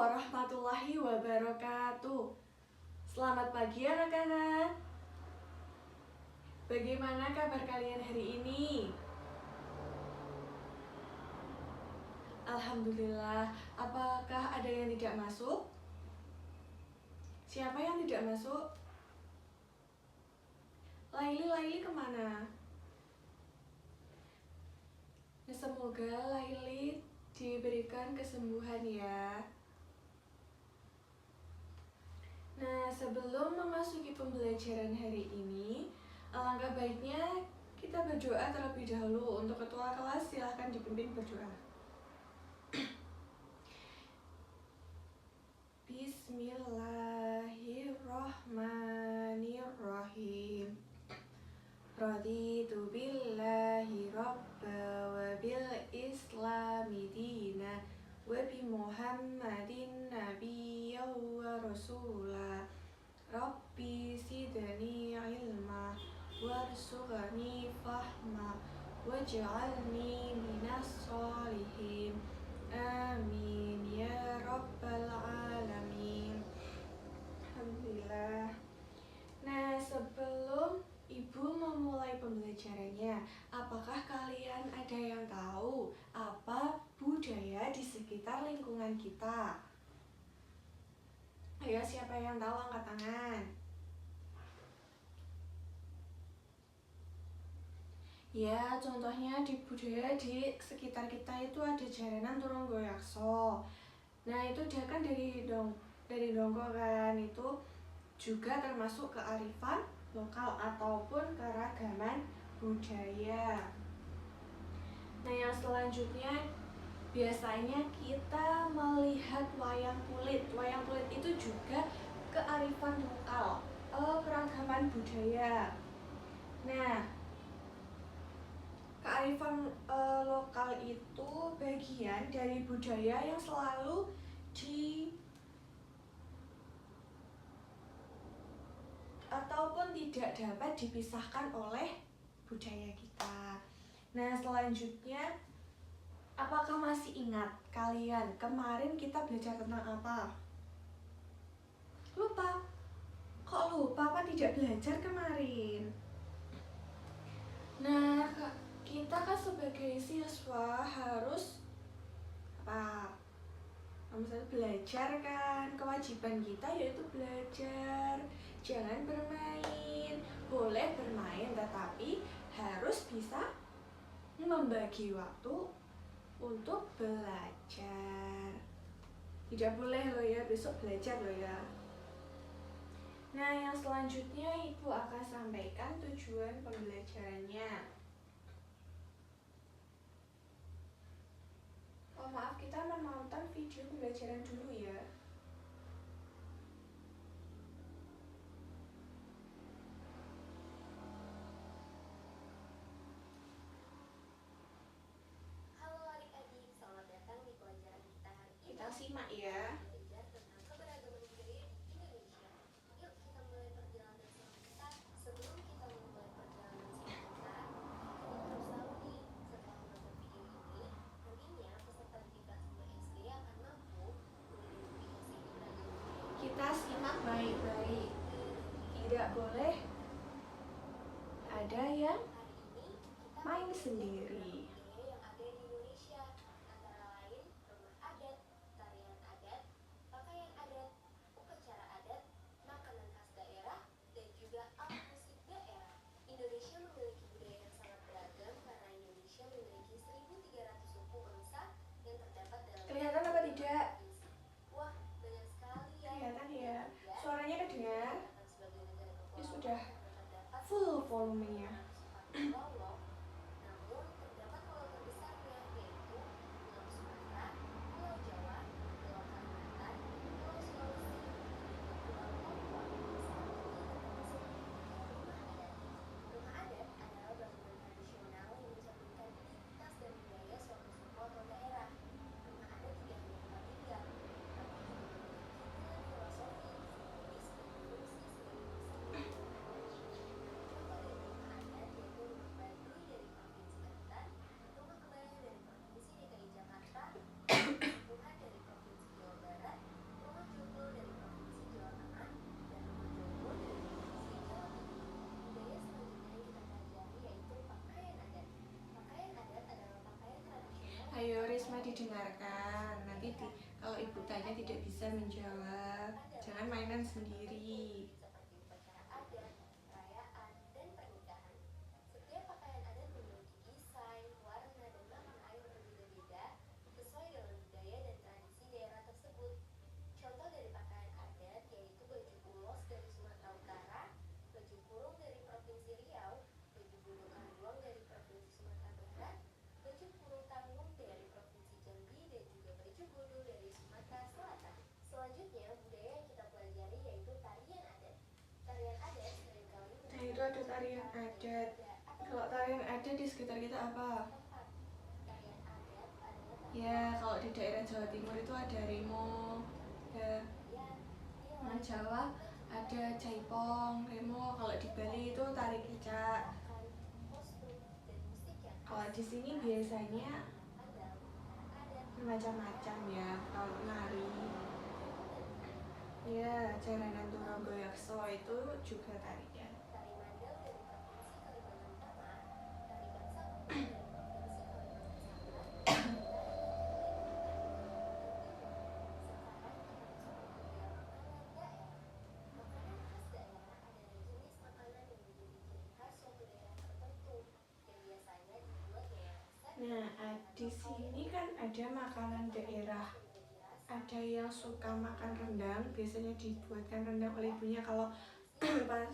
warahmatullahi wabarakatuh. Selamat pagi anak-anak. Bagaimana kabar kalian hari ini? Alhamdulillah. Apakah ada yang tidak masuk? Siapa yang tidak masuk? Laili kemana? Semoga Laili diberikan kesembuhan ya. Nah, sebelum memasuki pembelajaran hari ini, alangkah baiknya kita berdoa terlebih dahulu. Untuk ketua kelas silahkan dipimpin berdoa. Bismillahirrahmanirrahim. Raditu billahi rabba wa bil islami dina wa bi muhammadin nabiyya wa rasula. Rabbi zidni ilma warzuqni fahma waj'alni minas sholihin. Amin ya rabbal alamin. Alhamdulillah. Nah, sebelum Ibu memulai pembelajarannya, apakah kalian ada yang tahu apa budaya di sekitar lingkungan kita? Ayo, siapa yang tahu angkat tangan. Ya, contohnya di budaya di sekitar kita itu ada jaranan Turung Goyakso. Nah, itu dia kan dari dongko kan, itu juga termasuk kearifan lokal ataupun keragaman budaya. Nah, yang selanjutnya biasanya kita melihat wayang kulit. Wayang kulit itu juga kearifan lokal, keragaman budaya. Nah, kearifan lokal itu bagian dari budaya yang selalu ataupun tidak dapat dipisahkan oleh budaya kita. Nah, selanjutnya, apakah masih ingat kalian kemarin kita belajar tentang apa? Lupa? Kok lupa? Apa tidak belajar kemarin? Nah, kita kan sebagai siswa harus apa? Misalnya belajar kan, kewajiban kita yaitu belajar. Jangan bermain. Boleh bermain, tetapi harus bisa membagi waktu untuk belajar. Tidak boleh loh ya, besok belajar loh ya. Nah, yang selanjutnya Ibu akan sampaikan tujuan pembelajarannya. Oh maaf, kita menonton video pembelajaran dulu ya. Halo adik-adik, selamat datang di pelajaran kita hari ini. Kita simak ya. Belajar tentang keberagaman budaya di Indonesia. Yuk kita mulai perjalanan sama kita. Sebelum kita memulai perjalanan sama kita harus tahu nih, setelah menonton video ini, nantinya peserta didik kelas 2 SD akan mampu mengidentifikasi keberagaman budaya. Kita simak baik-baik. Tidak boleh ada yang Hari ini kita main belajar sendiri. budaya yang ada di Indonesia, antara lain rumah adat, tarian adat, pakaian adat, upacara adat, makanan khas daerah, dan juga alat musik daerah. Indonesia memiliki budaya yang sangat beragam karena Indonesia memiliki 1.300 suku bangsa yang terdapat dalam Kelihatan apa tidak? provinsi. Wah, banyak sekali ya. Kelihatan ya. Dan Suaranya kedengar? dikatakan sebagai negara kepulauan Ya sudah yang terdapat full volumenya. namun terdapat didengarkan. Nanti kalau ibu tanya tidak bisa menjawab. Jangan mainan sendiri. Seperti upacara adat, perayaan, dan pernikahan. Setiap pakaian adat memiliki desain, warna, dan makna yang berbeda-beda sesuai dengan budaya dan tradisi daerah tersebut. Contoh dari pakaian adat yaitu baju ulos dari Sumatera Utara, baju kurung dari Provinsi Riau, baju bulu kandung dari Provinsi Sumatera Barat, baju kurung tanggung dari Provinsi Jambi, dan juga baju bodol dari Sumatera Selatan. Selanjutnya, budaya yang kita pelajari yaitu tarian adat. Tarian adat seringkali Nah, itu ada tarian adat. Kalau tarian adat di sekitar kita apa? tempat. Tarian adat adalah Ya, kalau di daerah Jawa Timur itu ada remo, ada tarian, Jawa ada jaipong, remo. Kalau di Bali itu tari kecak. kostum, dan musik yang Kalau di sini biasanya ada adat. macam-macam ya. Kalau nari, ya jaranan Turogoyakso itu juga tarian. Tari Mandel dari Provinsi Kalimantan Tengah, Tari Baksa Kumbang dari Provinsi Kalimantan Selatan, dan Tari Tengger dari Kalimantan Timur. Sekarang kita masuk ke budaya makanan khas daerah. Makanan khas daerah adalah jenis makanan yang menjadi ciri khas suatu daerah tertentu dan biasanya dibuat dengan resep Nah, di sini kan ada makanan daerah. Ada yang suka makan rendang, biasanya dibuatkan rendang oleh ibunya. Kalau pas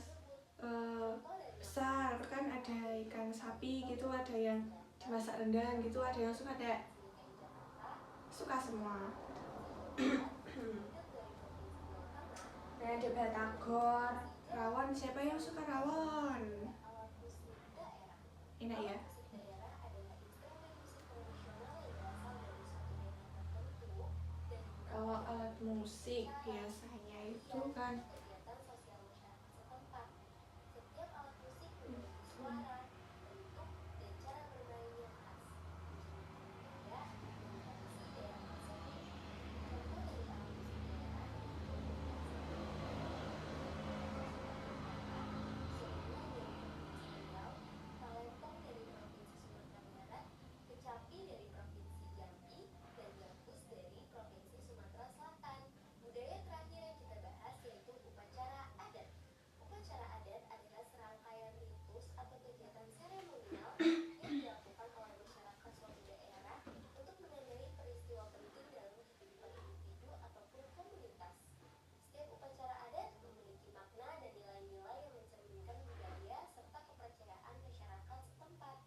besar kan ada ikan sapi gitu, ada yang dimasak rendang gitu, ada yang suka semua. Nah, ada batagor, rawon. Siapa yang suka rawon? Enak ya. Kalau alat musik biasanya itu kan kegiatan sosial masyarakat setempat. Setiap alat musik memiliki suara, bentuk, dan cara bermain yang khas. Budaya dan tradisi daerah tersebut. Contoh dari alat musik daerah talempong dari Provinsi Sumatera Barat, kecapi dari Provinsi Jambi, dan gambus dari Provinsi Sumatera Selatan. Budaya terakhir yang kita bahas yaitu upacara adat. Upacara adat adalah serangkaian ritus atau kegiatan seremonial yang dilakukan oleh masyarakat suatu daerah untuk menandai peristiwa penting dalam kehidupan individu ataupun komunitas. Setiap upacara adat memiliki makna dan nilai-nilai yang mencerminkan budaya serta kepercayaan masyarakat setempat.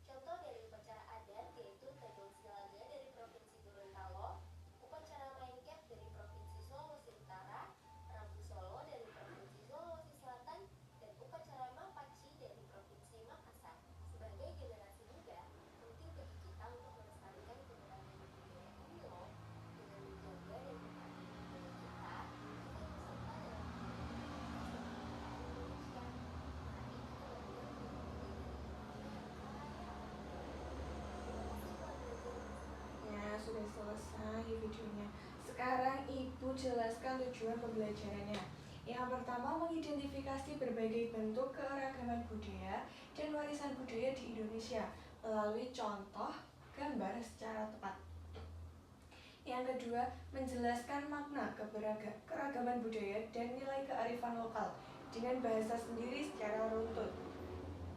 Contoh dari upacara adat yaitu Tegong Silaga dari Provinsi Gorontalo, upacara Maengket dari Provinsi Sulawesi Utara, Rabu Solo dari Provinsi Sulawesi Selatan, dan upacara Mapaci dari Provinsi Makassar. Sebagai generasi muda, penting bagi kita untuk melestarikan keberadaan budaya ini loh. Dengan menjaga dan menghargai budaya kita ikut serta dalam Indonesia. Mari kita belajar menjadi ya sudah selesai videonya. Sekarang ibu jelaskan tujuan pembelajarannya. Yang pertama, mengidentifikasi berbagai bentuk keragaman budaya dan warisan budaya di Indonesia melalui contoh gambar secara tepat. Yang kedua, menjelaskan makna keragaman budaya dan nilai kearifan lokal dengan bahasa sendiri secara runtut.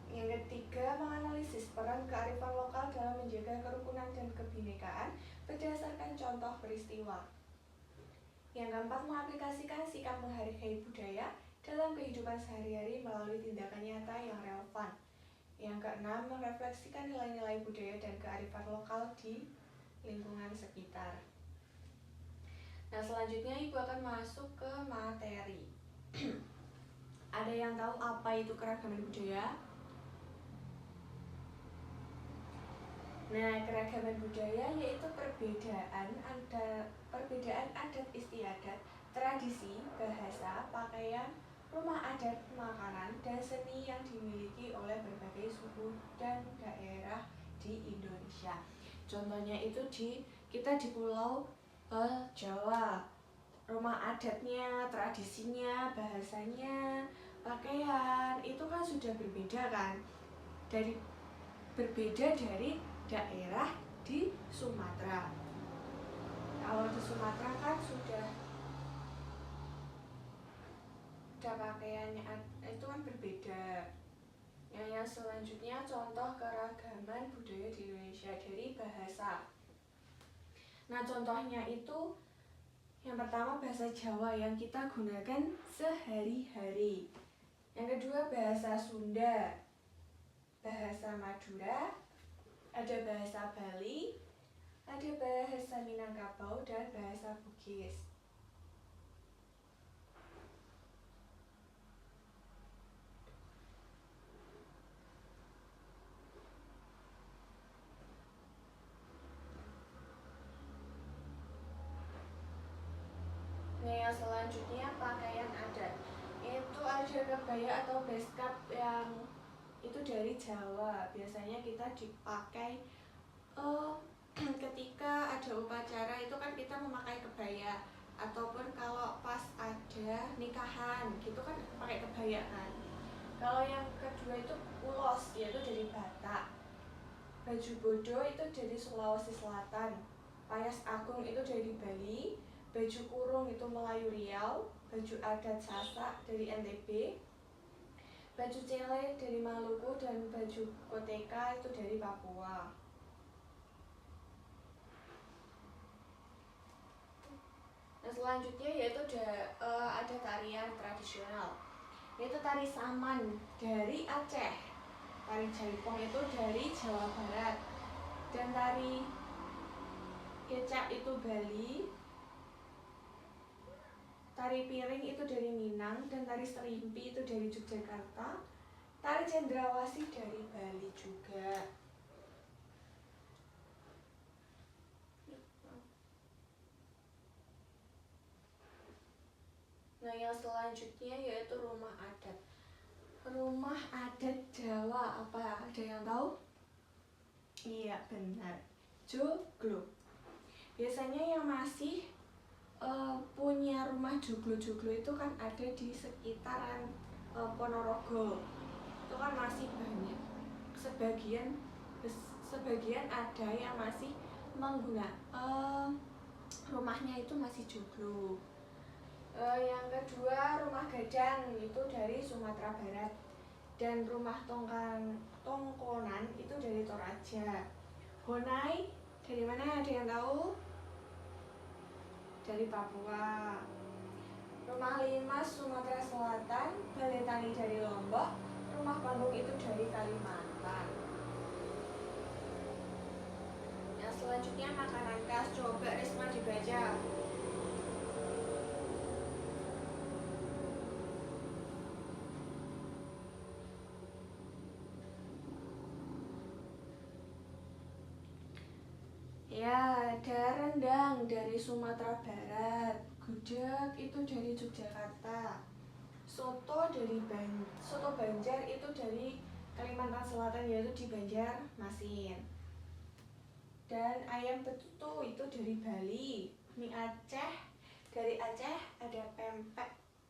Yang ketiga, menganalisis peran kearifan lokal dalam menjaga kerukunan dan kebinekaan berdasarkan contoh peristiwa. Yang keempat, mengaplikasikan sikap menghargai budaya dalam kehidupan sehari-hari melalui tindakan nyata yang relevan. Yang keenam, merefleksikan nilai-nilai budaya dan kearifan lokal di lingkungan sekitar. Nah, selanjutnya ibu akan masuk ke materi. Ada yang tahu apa itu keragaman budaya? Nah, keragaman budaya yaitu perbedaan adat istiadat, tradisi, bahasa, pakaian, rumah adat, makanan, dan seni yang dimiliki oleh berbagai suku dan daerah di Indonesia. Contohnya itu kita di Pulau Jawa. Rumah adatnya, tradisinya, bahasanya, pakaian itu kan sudah berbeda kan? Berbeda dari daerah di Sumatera. Kalau di Sumatera kan sudah pakaiannya itu kan berbeda. Yang selanjutnya contoh keragaman budaya di Indonesia dari bahasa. Nah, contohnya itu yang pertama bahasa Jawa yang kita gunakan sehari-hari. Yang kedua bahasa Sunda, bahasa Madura, ada bahasa Bali, ada bahasa Minangkabau, dan bahasa Bugis. Nah, yang selanjutnya pakaian adat. Itu ada kebaya atau beskap yang itu dari Jawa. Biasanya kita dipakai ketika ada upacara itu kan kita memakai kebaya, ataupun kalau pas ada nikahan gitu kan pakai kebaya kan. Kalau yang kedua itu ulos, yaitu dari Batak. Baju bodo itu dari Sulawesi Selatan. Payas agung itu dari Bali. Baju kurung itu Melayu Riau. Baju adat Sasak dari NTB. Baju cele dari Maluku, dan baju koteka itu dari Papua. Nah, selanjutnya yaitu ada tarian tradisional, yaitu tari saman dari Aceh, tari jaipong itu dari Jawa Barat, dan tari kecak itu Bali, tari piring itu dari Minang, dan tari serimpi itu dari Yogyakarta, tari cendrawasih dari Bali juga. Nah, yang selanjutnya yaitu rumah adat. Rumah adat Jawa apa? Ada yang tahu? Iya, benar. Joglo. Biasanya yang masih punya rumah joglo-joglo itu kan ada di sekitaran Ponorogo. Itu kan masih banyak. Sebagian ada yang masih menggunakan rumahnya itu masih joglo. Yang kedua rumah gadang itu dari Sumatera Barat, dan rumah tongkonan itu dari Toraja. Honai dari mana, ada yang tahu? Dari Papua. Rumah limas Sumatera Selatan, balai tani dari Lombok, rumah panggung itu dari Kalimantan. Yang selanjutnya makanan khas, coba Risma dibaca. Ya, ada rendang dari Sumatera Barat, gudeg itu dari Yogyakarta, soto Banjar itu dari Kalimantan Selatan, yaitu di Banjarmasin, dan ayam betutu itu dari Bali. Mie Aceh dari Aceh, ada pempek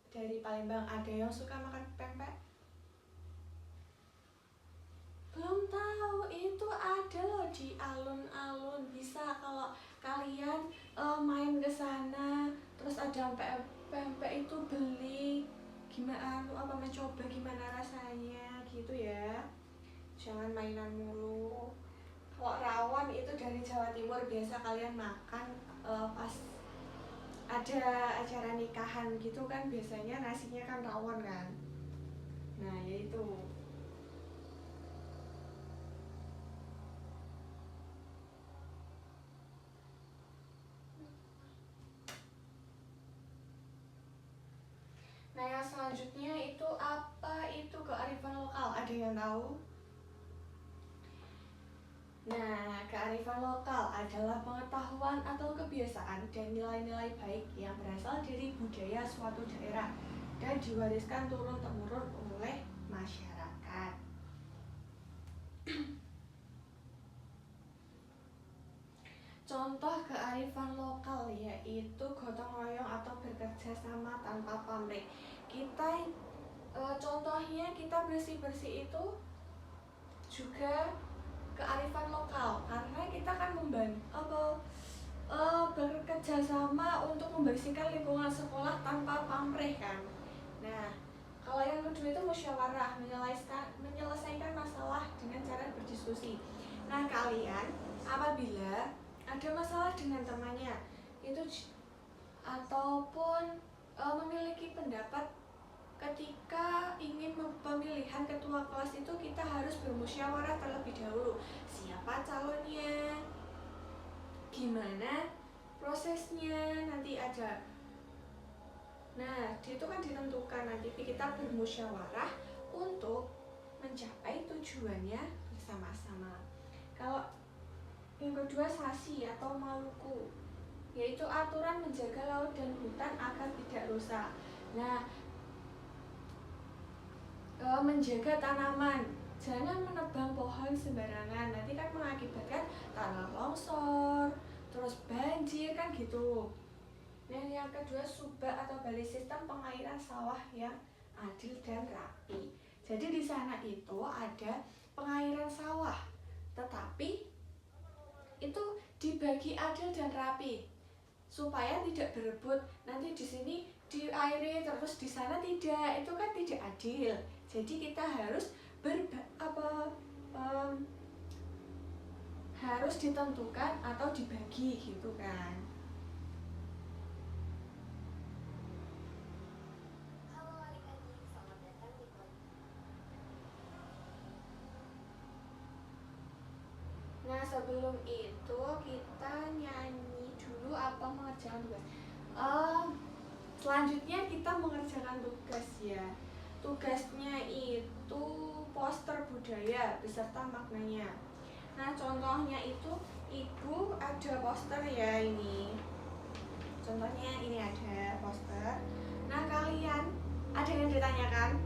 dari Palembang. Ada yang suka makan pempek? Belum tahu, itu ada loh di alun-alun. Bisa kalau kalian main ke sana, terus ada pempek itu beli, gimana mencoba gimana rasanya gitu ya. Jangan mainan mulu. Kalau rawon itu dari Jawa Timur, biasa kalian makan pas ada acara nikahan gitu kan, biasanya nasinya kan rawon kan. Nah, yaitu. Nah, yang selanjutnya itu apa itu kearifan lokal? Ada yang tahu? Nah, kearifan lokal adalah pengetahuan atau kebiasaan dan nilai-nilai baik yang berasal dari budaya suatu daerah dan diwariskan turun-temurun oleh masyarakat. Contoh kearifan lokal yaitu gotong royong atau bekerja sama tanpa pamrih. Contohnya kita bersih-bersih itu juga kearifan lokal, karena kita kan bekerja sama untuk membersihkan lingkungan sekolah tanpa pamrih kan. Nah, kalau yang kedua itu musyawarah, menyelesaikan masalah dengan cara berdiskusi. Nah, kalian apabila ada masalah dengan temannya itu ataupun memiliki pendapat ketika ingin pemilihan ketua kelas itu, kita harus bermusyawarah terlebih dahulu. Siapa calonnya, gimana prosesnya, nanti ada. Nah, itu kan ditentukan, nanti kita bermusyawarah untuk mencapai tujuannya bersama-sama. Kalau yang kedua SASI atau Maluku, yaitu aturan menjaga laut dan hutan agar tidak rusak. Nah, menjaga tanaman, jangan menebang pohon sembarangan, nanti kan mengakibatkan tanah longsor, terus banjir kan gitu. Nah, yang kedua subak atau balai sistem pengairan sawah yang adil dan rapi. Jadi di sana itu ada pengairan sawah, tetapi itu dibagi adil dan rapi supaya tidak berebut. Nanti di sini diairi terus di sana tidak, itu kan tidak adil. Jadi kita harus harus ditentukan atau dibagi gitu kan. Halo adik-adik, selamat datang di Nah, sebelum itu kita nyanyi dulu apa mengerjakan tugas. Selanjutnya kita mengerjakan tugas ya. Tugasnya itu poster budaya beserta maknanya. Nah, contohnya itu ibu ada poster ya ini. Contohnya ini ada poster. Nah, kalian ada yang ditanyakan?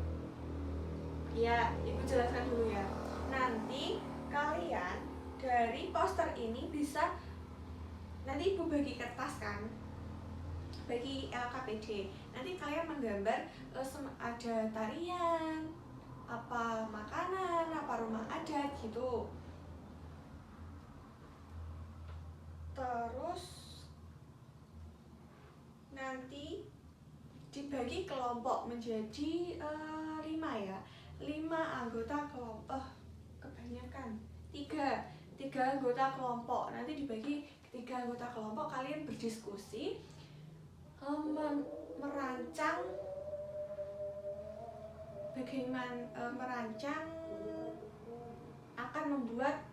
Ya, ibu jelaskan dulu ya. Nanti kalian dari poster ini bisa, nanti ibu bagi kertas kan, bagi LKPD. Nanti kalian menggambar ada tarian, apa makanan, apa rumah adat gitu. Terus nanti dibagi kelompok menjadi 5 ya, 5 anggota kelompok, kebanyakan 3 anggota kelompok. Nanti dibagi 3 anggota kelompok, kalian berdiskusi merancang bagaimana, merancang akan membuat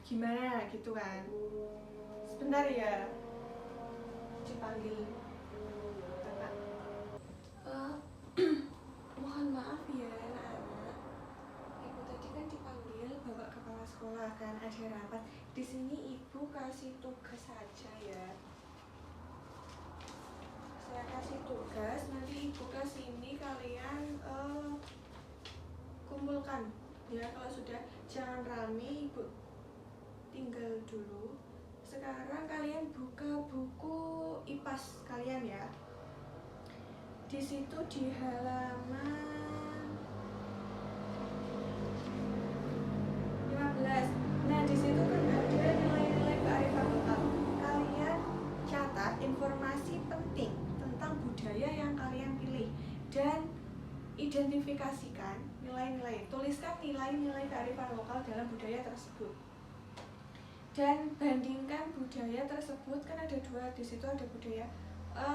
gimana gitu kan. Sebentar ya, dipanggil kakak. Mohon maaf ya anak-anak, ibu tadi kan dipanggil bapak kepala sekolah kan, ada rapat di sini. Ibu kasih tugas saja ya, saya kasih tugas, nanti ibu ke sini, kalian kumpulkan ya. Kalau sudah jangan rame, ibu tinggal dulu. Sekarang kalian buka buku IPAS kalian ya. Di situ di halaman 15. Nah, di situ kan ada nilai-nilai kearifan lokal. Kalian catat informasi penting tentang budaya yang kalian pilih dan identifikasikan nilai-nilai. Tuliskan nilai-nilai kearifan lokal dalam budaya tersebut. Dan bandingkan budaya tersebut, kan ada 2 di situ, ada budaya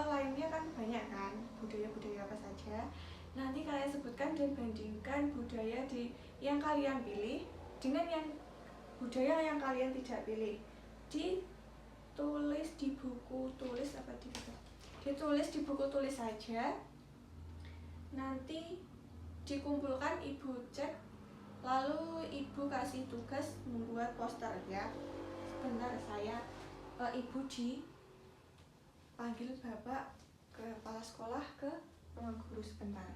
lainnya kan banyak kan, budaya-budaya apa saja. Nanti kalian sebutkan dan bandingkan budaya yang kalian pilih dengan yang budaya yang kalian tidak pilih. Ditulis di buku tulis ditulis di buku tulis saja. Nanti dikumpulkan, ibu cek, lalu ibu kasih tugas membuat poster ya. Sebentar, saya ibu dipanggil bapak kepala sekolah ke ruang guru sebentar.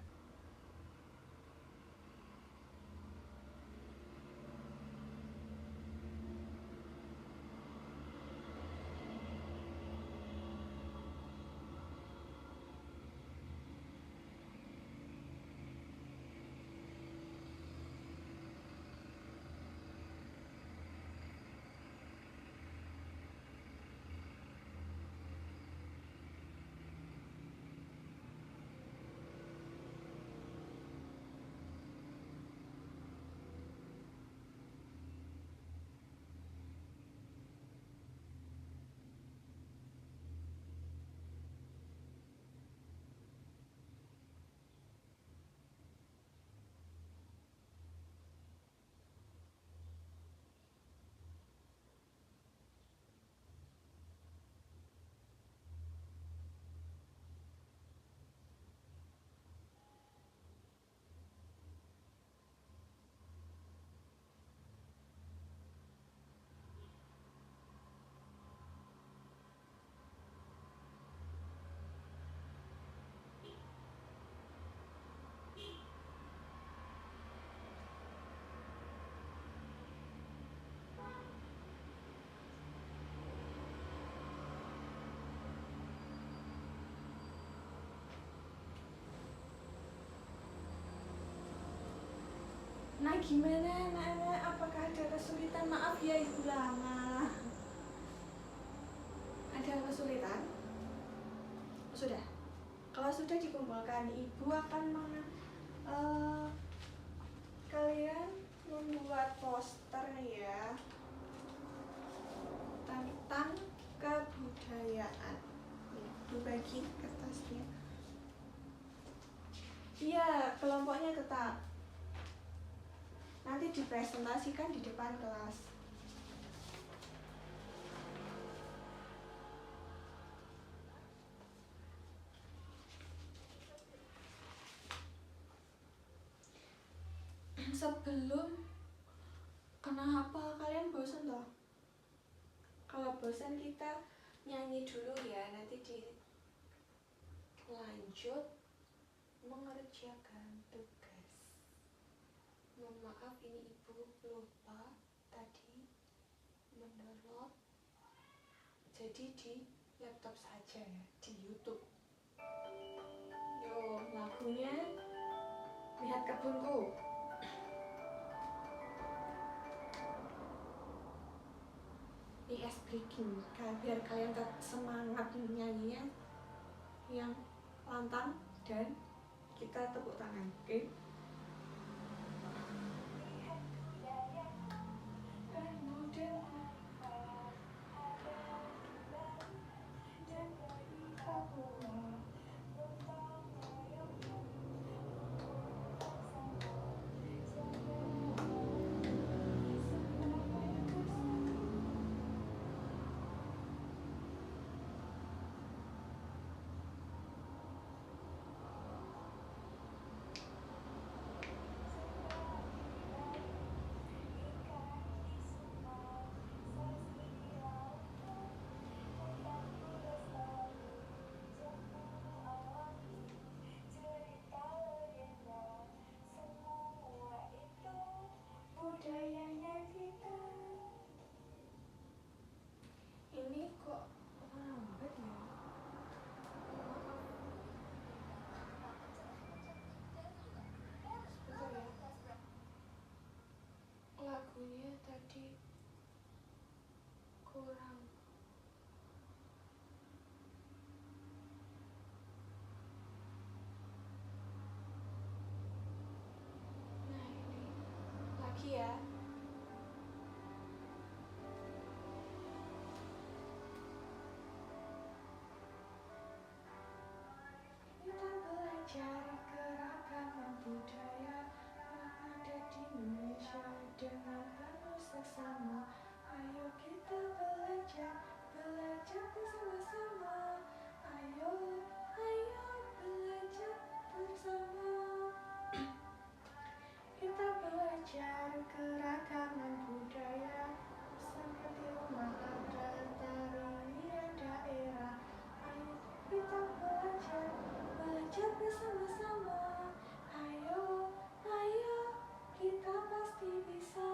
gimana anak-anak? Apakah ada kesulitan? Maaf ya ibu lama. Ada kesulitan? Sudah. Kalau sudah dikumpulkan, ibu akan kalian membuat poster ya tentang kebudayaan. Ibu bagi kertasnya. Iya, kelompoknya tetap. Nanti dipresentasikan di depan kelas. Sebelum, kenapa kalian bosan toh? Kalau bosan kita nyanyi dulu ya, nanti dilanjut mengerjakan tugas. Mohon maaf ini ibu lupa tadi mendownload, jadi di laptop saja ya, di YouTube. Yo, lagunya Lihat Kebunku. IS breaking kan, biar kalian tetap semangat nyanyinya yang lantang dan kita tepuk tangan, oke? Budayanya kita. Ini kok lambat ya? Sebentar ya. Lagunya tadi kurang. Nah ini lagi ya. Kita belajar keragaman budaya yang ada di Indonesia dengan penuh seksama. Ayo kita belajar bersama-sama. Ayo belajar bersama. Kita belajar keragaman budaya seperti rumah adat, tarian daerah. Ayo kita belajar bersama-sama. Ayo kita pasti bisa.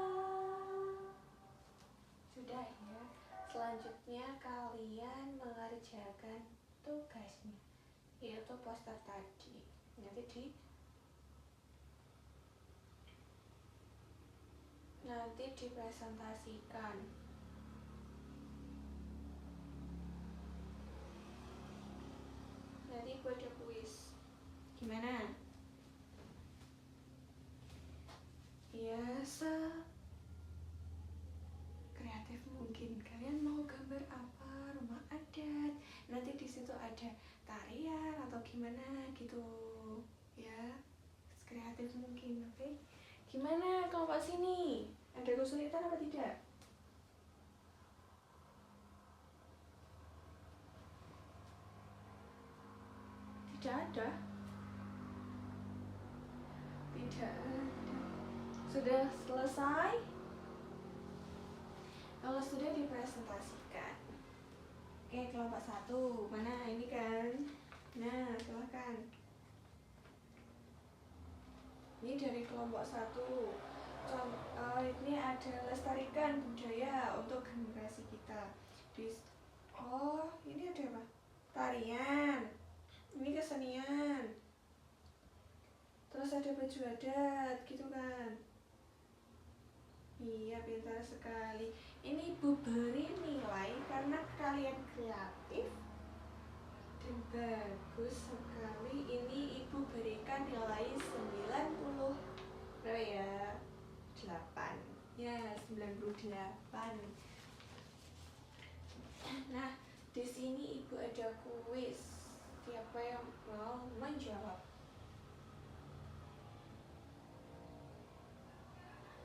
Sudah ya. Selanjutnya kalian mengerjakan tugasnya, yaitu poster tadi. Nanti dipresentasikan. Nanti gue ada kuis. Gimana? Ya, kreatif mungkin. Kalian mau gambar apa? Rumah adat. Nanti di situ ada tarian atau gimana gitu. Ya, kreatif mungkin, oke? Gimana kelompok sini? Ada kesulitan apa tidak? Tidak ada. Tidak ada. Sudah selesai? Kalau sudah dipresentasikan. Oke, kelompok 1. Mana ini kan? Nah, silahkan. Ini dari kelompok 1. Ini ada lestarikan budaya untuk generasi kita. Ini ada apa? Tarian. Ini kesenian. Terus ada baju adat, gitu kan? Iya, pintar sekali. Ini Ibu beri nilai karena kalian kreatif dan bagus sekali. Ini Ibu berikan nilai 90. Berapa ya? 8. Ya, 98. Nah, di sini Ibu ada kuis. Siapa yang mau menjawab?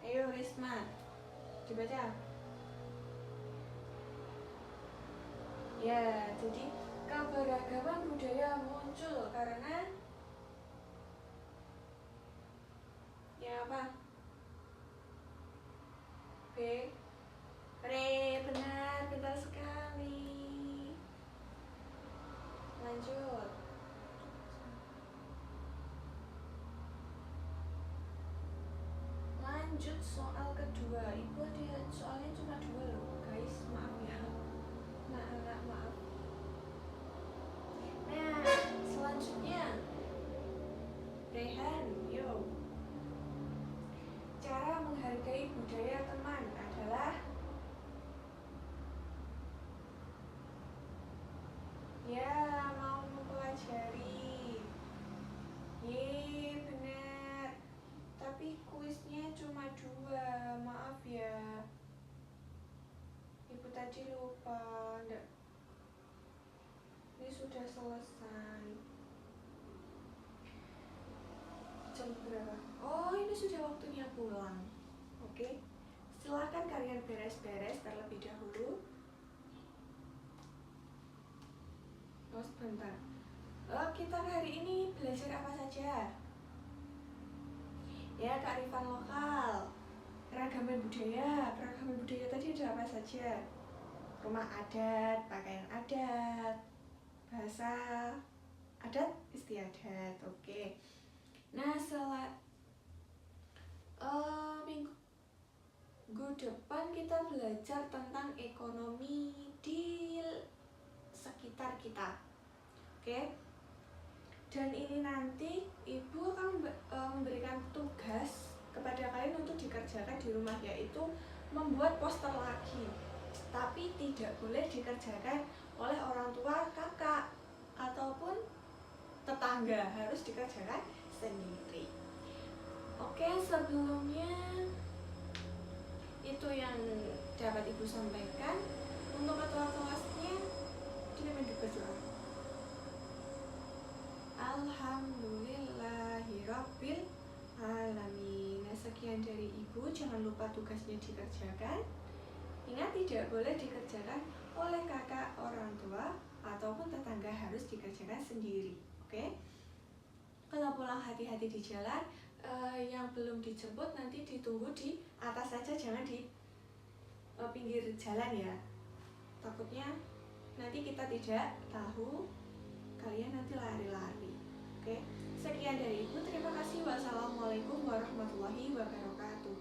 Ayo Risma, dibaca. Ya, jadi keberagaman budaya muncul karena ya apa? B. Re, benar, benar sekali. Lanjut. Lanjut soal kedua. Ibu ada soalnya cuma 2 loh, guys. Maaf ya. Maaf. Nah, selanjutnya Rehan, yo. Cara menghargai budaya teman adalah ya, mau mempelajari. Ye, benar. Tapi kuisnya cuma 2, maaf ya. Ibu tadi lupa, enggak. Ini sudah selesai. Jam berapa? Oh, ini sudah waktunya pulang. Oke. Silakan kalian beres-beres terlebih dahulu. Oh, sebentar. Kita hari ini belajar apa saja? Ya, kearifan lokal, keragaman budaya. Keragaman budaya tadi ada apa saja? Rumah adat, pakaian adat, bahasa adat, istiadat. Oke. Nah, minggu depan kita belajar tentang ekonomi di sekitar kita. Oke. Dan ini nanti Ibu akan memberikan tugas kepada kalian untuk dikerjakan di rumah, yaitu membuat poster lagi. Tapi tidak boleh dikerjakan oleh orang tua, kakak, ataupun tetangga, harus dikerjakan sendiri. Oke, sebelumnya itu yang dapat Ibu sampaikan. Untuk ketua kelasnya, diminta berdoa. Alhamdulillahirabbil alamin. Sekian dari Ibu, jangan lupa tugasnya dikerjakan. Ingat, tidak boleh dikerjakan oleh kakak, orang tua, ataupun tetangga, harus dikerjakan sendiri. Oke? Kalau pulang hati-hati di jalan. Yang belum dijemput nanti ditunggu di atas saja, jangan di pinggir jalan ya. Takutnya nanti kita tidak tahu, kalian nanti lari-lari. Oke? Sekian dari Ibu, terima kasih. Wassalamualaikum warahmatullahi wabarakatuh.